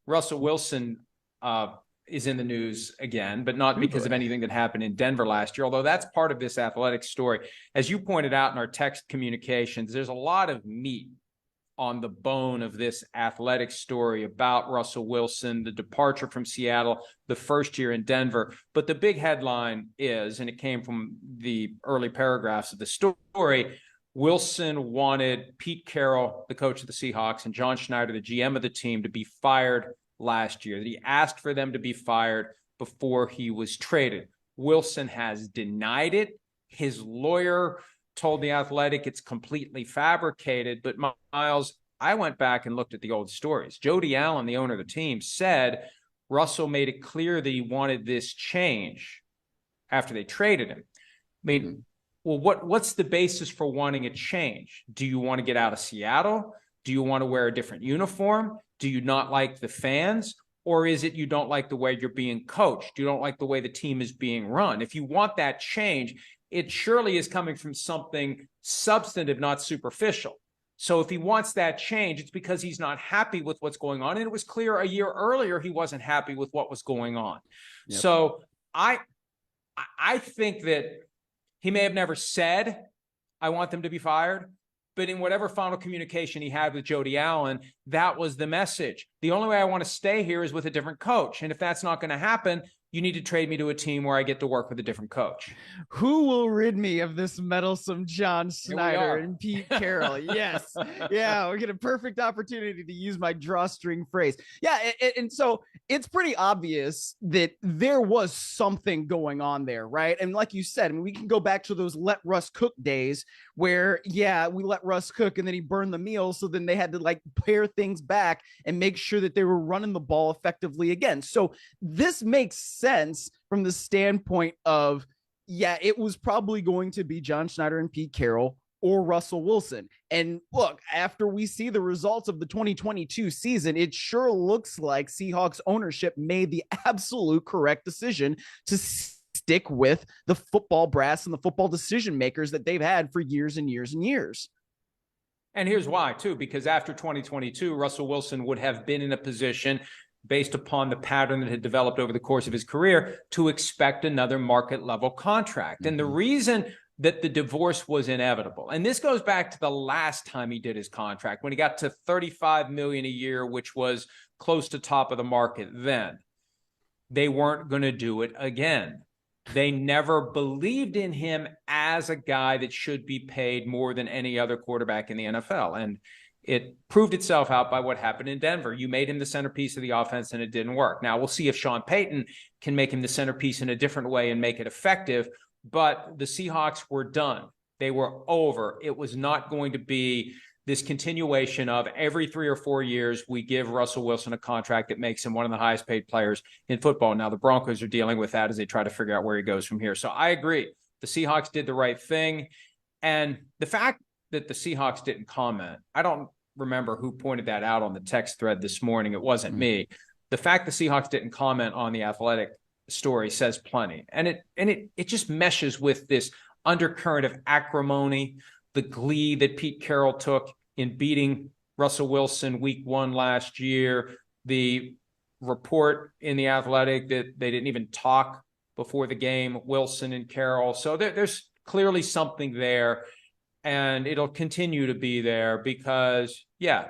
Russell Wilson is in the news again, but not because of anything that happened in Denver last year, although that's part of this athletic story. As you pointed out in our text communications, there's a lot of meat on the bone of this athletic story about Russell Wilson, the departure from Seattle, the first year in Denver. But the big headline is, and it came from the early paragraphs of the story, Wilson wanted Pete Carroll, the coach of the Seahawks, and John Schneider, the GM of the team, to be fired last year. That he asked for them to be fired before he was traded. Wilson has denied it. His lawyer told The Athletic it's completely fabricated. But Myles, I went back and looked at the old stories. Jody Allen, the owner of the team, said Russell made it clear that he wanted this change after they traded him. I mean, well, what's the basis for wanting a change? Do you want to get out of Seattle? Do you want to wear a different uniform? Do you not like the fans? Or is it you don't like the way you're being coached? You don't like the way the team is being run? If you want that change, it surely is coming from something substantive, not superficial. So if he wants that change, it's because he's not happy with what's going on. And it was clear a year earlier he wasn't happy with what was going on. Yep. So I think that he may have never said, I want them to be fired. But in whatever final communication he had with Jody Allen, that was the message. The only way I want to stay here is with a different coach. And if that's not going to happen, you need to trade me to a team where I get to work with a different coach. Who will rid me of this meddlesome John Schneider and Pete Carroll? Yes. Yeah, we get a perfect opportunity to use my drawstring phrase. Yeah, and so it's pretty obvious that there was something going on there, right? And like you said, I mean, we can go back to those let Russ cook days where, yeah, we let Russ cook and then he burned the meal. So then they had to like pare things back and make sure that they were running the ball effectively again. So this makes sense from the standpoint of, yeah, it was probably going to be John Schneider and Pete Carroll or Russell Wilson. And look, after we see the results of the 2022 season, it sure looks like Seahawks ownership made the absolute correct decision to stick with the football brass and the football decision makers that they've had for years and years and years. And here's why, too, because after 2022, Russell Wilson would have been in a position, based upon the pattern that had developed over the course of his career, to expect another market level contract. And the reason that the divorce was inevitable, and this goes back to the last time he did his contract, when he got to $35 million a year, which was close to top of the market then, they weren't going to do it again. They never believed in him as a guy that should be paid more than any other quarterback in the NFL. And it proved itself out by what happened in Denver. You made him the centerpiece of the offense and it didn't work. Now we'll see if Sean Payton can make him the centerpiece in a different way and make it effective. But the Seahawks were done. They were over. It was not going to be this continuation of every 3 or 4 years, we give Russell Wilson a contract that makes him one of the highest paid players in football. Now the Broncos are dealing with that as they try to figure out where he goes from here. So I agree. The Seahawks did the right thing. And the fact that the Seahawks didn't comment, I don't remember who pointed that out on the text thread this morning. It wasn't me. The fact the Seahawks didn't comment on the Athletic story says plenty. And it just meshes with this undercurrent of acrimony, the glee that Pete Carroll took in beating Russell Wilson week 1 last year, the report in the Athletic that they didn't even talk before the game, Wilson and Carroll. So there's clearly something there, and it'll continue to be there because, yeah,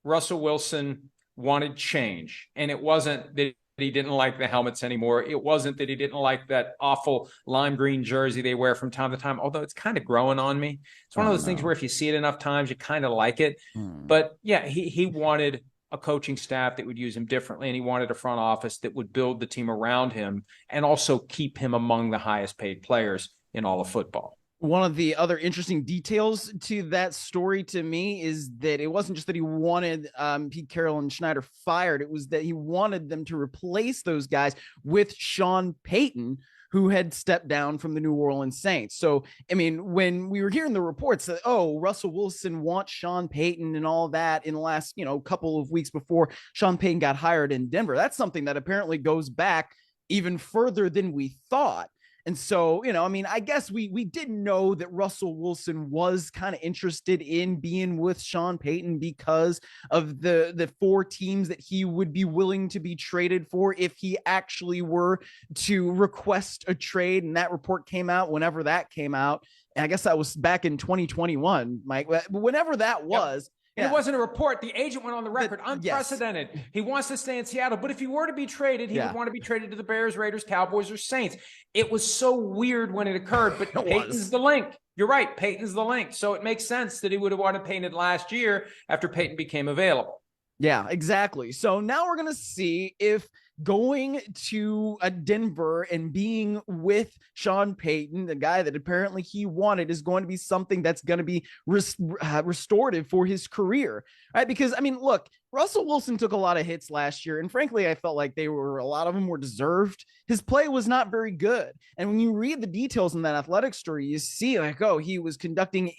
Russell Wilson wanted change, and it wasn't that he didn't like the helmets anymore. It wasn't that he didn't like that awful lime green jersey they wear from time to time, although it's kind of growing on me. It's one of those things where if you see it enough times, you kind of like it. But yeah, he wanted a coaching staff that would use him differently, and he wanted a front office that would build the team around him and also keep him among the highest paid players in all of football. One of the other interesting details to that story to me is that it wasn't just that he wanted Pete Carroll and Schneider fired. It was that he wanted them to replace those guys with Sean Payton, who had stepped down from the New Orleans Saints. So, I mean, when we were hearing the reports that, oh, Russell Wilson wants Sean Payton and all that in the last, couple of weeks before Sean Payton got hired in Denver, that's something that apparently goes back even further than we thought. And so, I mean, I guess we did know that Russell Wilson was kind of interested in being with Sean Payton because of the 4 teams that he would be willing to be traded for if he actually were to request a trade. And that report came out whenever that came out. And I guess that was back in 2021, Mike, whenever that was. And it wasn't a report. The agent went on the record, unprecedented. Yes. He wants to stay in Seattle, but if he were to be traded, he would want to be traded to the Bears, Raiders, Cowboys, or Saints. It was so weird when it occurred, but Peyton's the link. You're right. Peyton's the link. So it makes sense that he would have wanted Peyton last year after Peyton became available. Yeah, exactly. So now we're going to see if going to Denver and being with Sean Payton, the guy that apparently he wanted, is going to be something that's going to be restorative for his career, right? Because, I mean, look, Russell Wilson took a lot of hits last year, and frankly, I felt like a lot of them were deserved. His play was not very good. And when you read the details in that athletic story, you see like, oh, he was conducting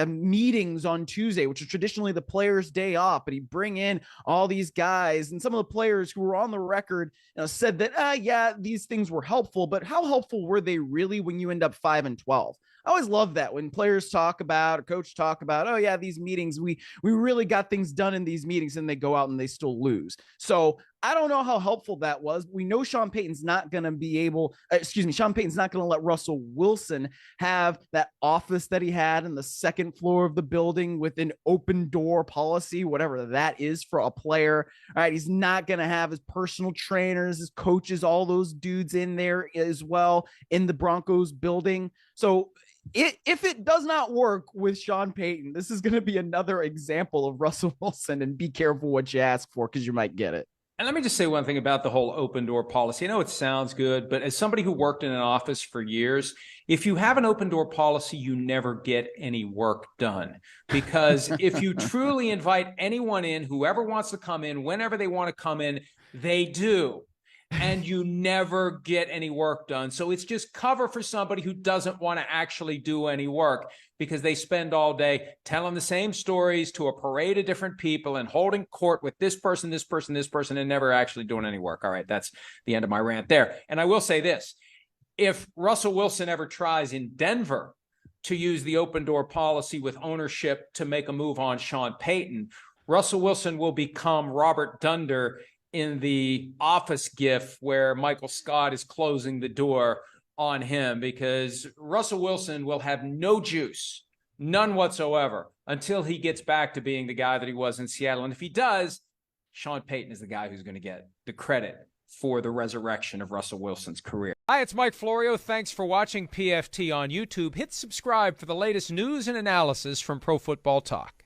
meetings on Tuesday, which is traditionally the players' day off, but he'd bring in all these guys, and some of the players who were on the record said that, yeah, these things were helpful, but how helpful were they really when you end up 5-12? I always love that when players talk about, or coach talk about, oh yeah, these meetings, we really got things done in these meetings, and they go out and they still lose. So I don't know how helpful that was. We know Sean Payton's not going to Sean Payton's not going to let Russell Wilson have that office that he had in the second floor of the building with an open door policy, whatever that is for a player. All right. He's not going to have his personal trainers, his coaches, all those dudes in there as well in the Broncos building. So if it does not work with Sean Payton, this is going to be another example of Russell Wilson, and be careful what you ask for, because you might get it. And let me just say one thing about the whole open door policy. I know it sounds good, but as somebody who worked in an office for years, if you have an open door policy, you never get any work done. Because if you truly invite anyone in, whoever wants to come in, whenever they want to come in, they do. And you never get any work done. So it's just cover for somebody who doesn't want to actually do any work, because they spend all day telling the same stories to a parade of different people and holding court with this person, this person, this person, and never actually doing any work. All right, that's the end of my rant there. And I will say this. If Russell Wilson ever tries in Denver to use the open door policy with ownership to make a move on Sean Payton, Russell Wilson will become Robert Dunder in the Office gif where Michael Scott is closing the door on him, because Russell Wilson will have no juice, none whatsoever, until he gets back to being the guy that he was in Seattle. And if he does, Sean Payton is the guy who's going to get the credit for the resurrection of Russell Wilson's career. Hi, it's Mike Florio. Thanks for watching PFT on YouTube. Hit subscribe for the latest news and analysis from Pro Football Talk.